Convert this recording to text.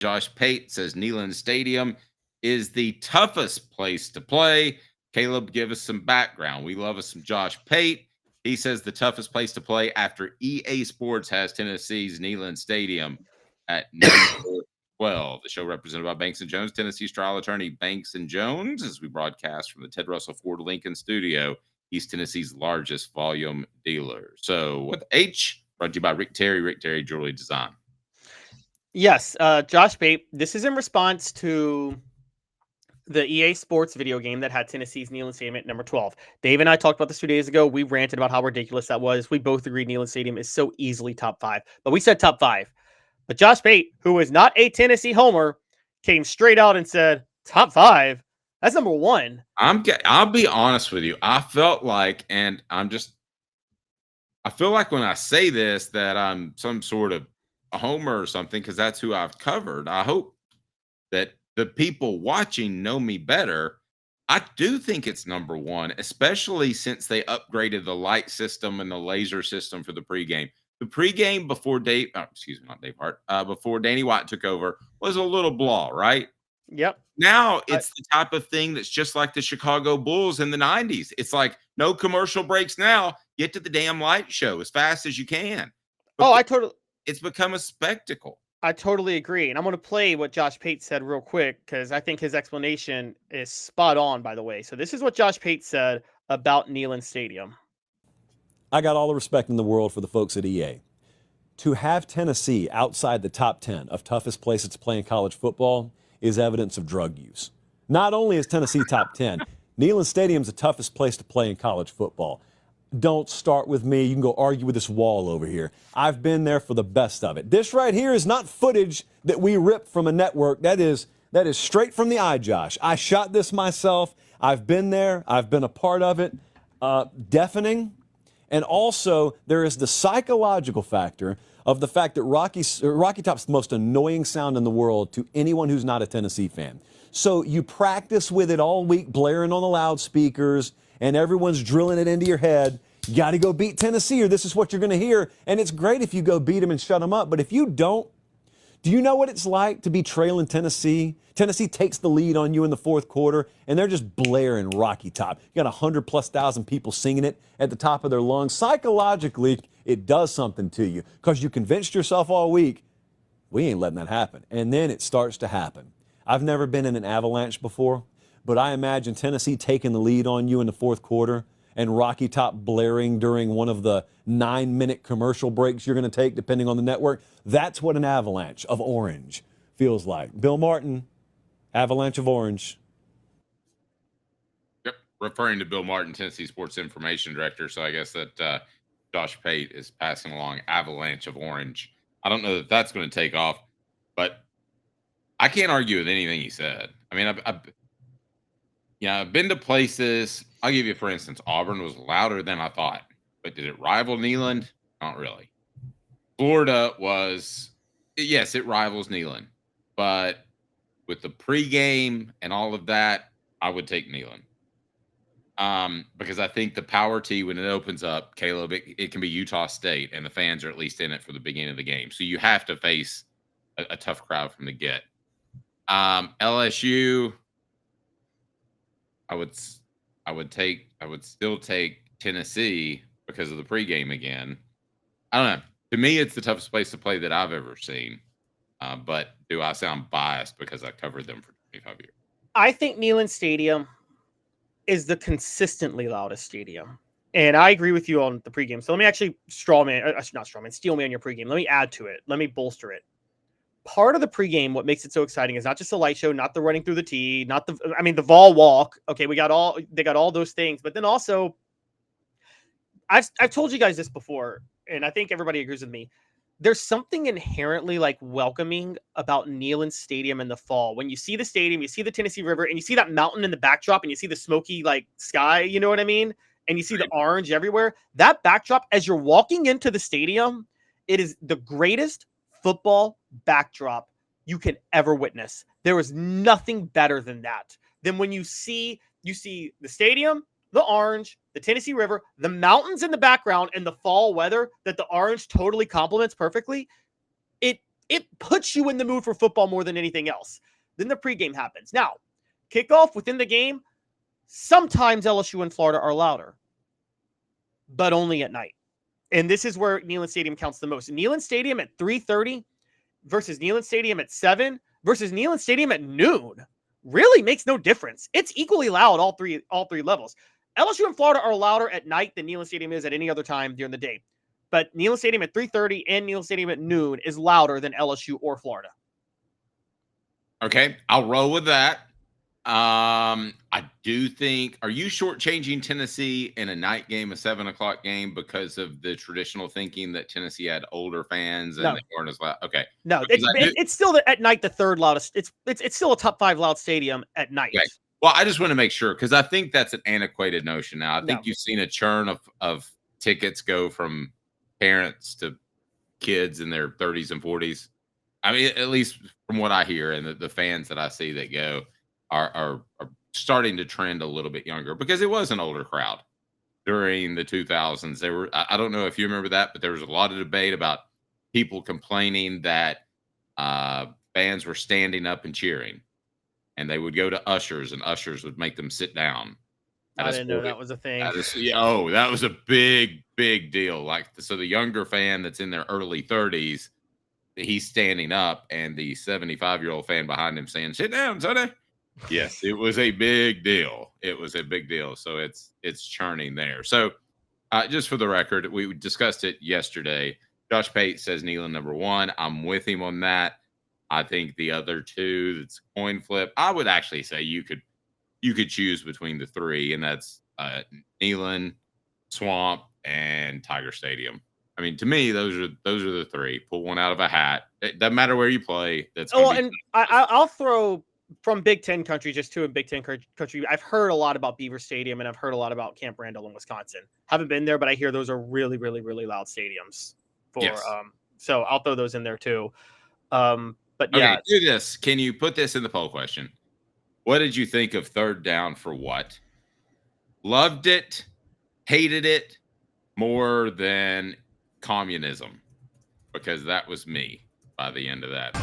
Josh Pate says Neyland Stadium is the toughest place to play. Caleb, give us some background. We love us some Josh Pate. He says the toughest place to play after EA Sports has Tennessee's Neyland Stadium at number 12. The show represented by Banks and Jones, Tennessee's trial attorney Banks and Jones, as we broadcast from the Ted Russell Ford Lincoln studio, East Tennessee's largest volume dealer. So with H, brought to you by Rick Terry Jewelry Design. Yes, Josh Pate. This is in response to the EA Sports video game that had Tennessee's Neyland Stadium at number 12. Dave and I talked about this 2 days ago. We ranted about how ridiculous that was. We both agreed Neyland Stadium is so easily top 5, but we said top 5. But Josh Pate, who is not a Tennessee homer, came straight out and said top 5. That's number 1. I'll be honest with you. I felt like, and I feel like when I say this that I'm some sort of a homer or something because that's who I've covered. I hope that the people watching know me better. I do think it's number 1, especially since they upgraded the light system and the laser system for the pregame. The pregame before before Danny White took over was a little blah, right? Yep. Now it's the type of thing that's just like the Chicago Bulls in the 90s. It's like no commercial breaks now. Get to the damn light show as fast as you can. It's become a spectacle. I totally agree. And I'm going to play what Josh Pate said real quick because I think his explanation is spot on, by the way. So this is what Josh Pate said about Neyland Stadium. I got all the respect in the world for the folks at EA. To have Tennessee outside the top 10 of toughest places to play in college football is evidence of drug use. Not only is Tennessee top 10, Neyland Stadium is the toughest place to play in college football. Don't start with me. You can go argue with this wall over here. I've been there for the best of it. This right here is not footage that we ripped from a network. That is straight from the eye, Josh. I shot this myself. I've been there. I've been a part of it. Deafening. And also, there is the psychological factor of the fact that Rocky Top's the most annoying sound in the world to anyone who's not a Tennessee fan. So you practice with it all week, blaring on the loudspeakers, and everyone's drilling it into your head. You got to go beat Tennessee, or this is what you're going to hear. And it's great if you go beat them and shut them up. But if you don't, do you know what it's like to be trailing Tennessee? Tennessee takes the lead on you in the fourth quarter, and they're just blaring Rocky Top. You got 100,000+ people singing it at the top of their lungs. Psychologically, it does something to you because you convinced yourself all week, we ain't letting that happen. And then it starts to happen. I've never been in an avalanche before, but I imagine Tennessee taking the lead on you in the fourth quarter and Rocky Top blaring during one of the 9-minute commercial breaks you're going to take, depending on the network. That's what an avalanche of orange feels like. Bill Martin, avalanche of orange. Yep, referring to Bill Martin, Tennessee Sports Information Director. So I guess that Josh Pate is passing along avalanche of orange. I don't know that that's going to take off, but I can't argue with anything he said. I mean, I've been to places. I'll give you, for instance, Auburn was louder than I thought, but did it rival Neyland? Not really. Florida was, yes, it rivals Neyland, but with the pregame and all of that, I would take Neyland. Because I think the power tee, when it opens up, Caleb, it can be Utah State, and the fans are at least in it for the beginning of the game. So you have to face a tough crowd from the get. LSU, I would still take Tennessee because of the pregame again. I don't know. To me, it's the toughest place to play that I've ever seen. But do I sound biased because I covered them for 25 years? I think Neyland Stadium is the consistently loudest stadium. And I agree with you on the pregame. So let me actually steal me on your pregame. Let me add to it. Let me bolster it. Part of the pregame, what makes it so exciting is not just the light show, not the running through the tee, the Vol walk. Okay, they got all those things. But then also, I've told you guys this before, and I think everybody agrees with me. There's something inherently like welcoming about Neyland Stadium in the fall. When you see the stadium, you see the Tennessee River, and you see that mountain in the backdrop, and you see the smoky like sky, you know what I mean? And you see the orange everywhere. That backdrop, as you're walking into the stadium, it is the greatest football backdrop you can ever witness. There is nothing better than that. Than when you see the stadium, the orange, the Tennessee River, the mountains in the background, and the fall weather that the orange totally complements perfectly. It puts you in the mood for football more than anything else. Then the pregame happens. Now, kickoff within the game, sometimes LSU and Florida are louder, but only at night. And this is where Neyland Stadium counts the most. Neyland Stadium at 3:30 versus Neyland Stadium at 7 versus Neyland Stadium at noon really makes no difference. It's equally loud all three levels. LSU and Florida are louder at night than Neyland Stadium is at any other time during the day. But Neyland Stadium at 3:30 and Neyland Stadium at noon is louder than LSU or Florida. Okay, I'll roll with that. I do think, are you shortchanging Tennessee in a night game, a 7 o'clock game, because of the traditional thinking that Tennessee had older fans and they weren't as loud? Okay. No, it's still at night the third loudest. It's still a top 5 loud stadium at night. Okay. Well, I just want to make sure, because I think that's an antiquated notion now. I think you've seen a churn of tickets go from parents to kids in their 30s and 40s. I mean, at least from what I hear and the fans that I see that go are starting to trend a little bit younger, because it was an older crowd during the 2000s. They were, I don't know if you remember that, but there was a lot of debate about people complaining that fans were standing up and cheering, and they would go to ushers and ushers would make them sit down. I didn't know that was a thing. That was a big deal. Like, so the younger fan that's in their early 30s, he's standing up, and the 75-year-old fan behind him saying, "Sit down, Sonny." Yes, it was a big deal. It was a big deal. So it's churning there. So just for the record, we discussed it yesterday. Josh Pate says Neyland number 1. I'm with him on that. I think the other two, it's a coin flip. I would actually say you could choose between the 3, and that's Neyland, Swamp, and Tiger Stadium. I mean, to me, those are the 3. Pull one out of a hat. It doesn't matter where you play. That's and I'll throw from Big Ten country just to a Big Ten country. I've heard a lot about Beaver Stadium, and I've heard a lot about Camp Randall in Wisconsin. Haven't been there, but I hear those are really, really, really loud stadiums. So I'll throw those in there too. But yeah, okay, do this. Can you put this in the poll question? What did you think of third down for what? Loved it, hated it more than communism, because that was me by the end of that.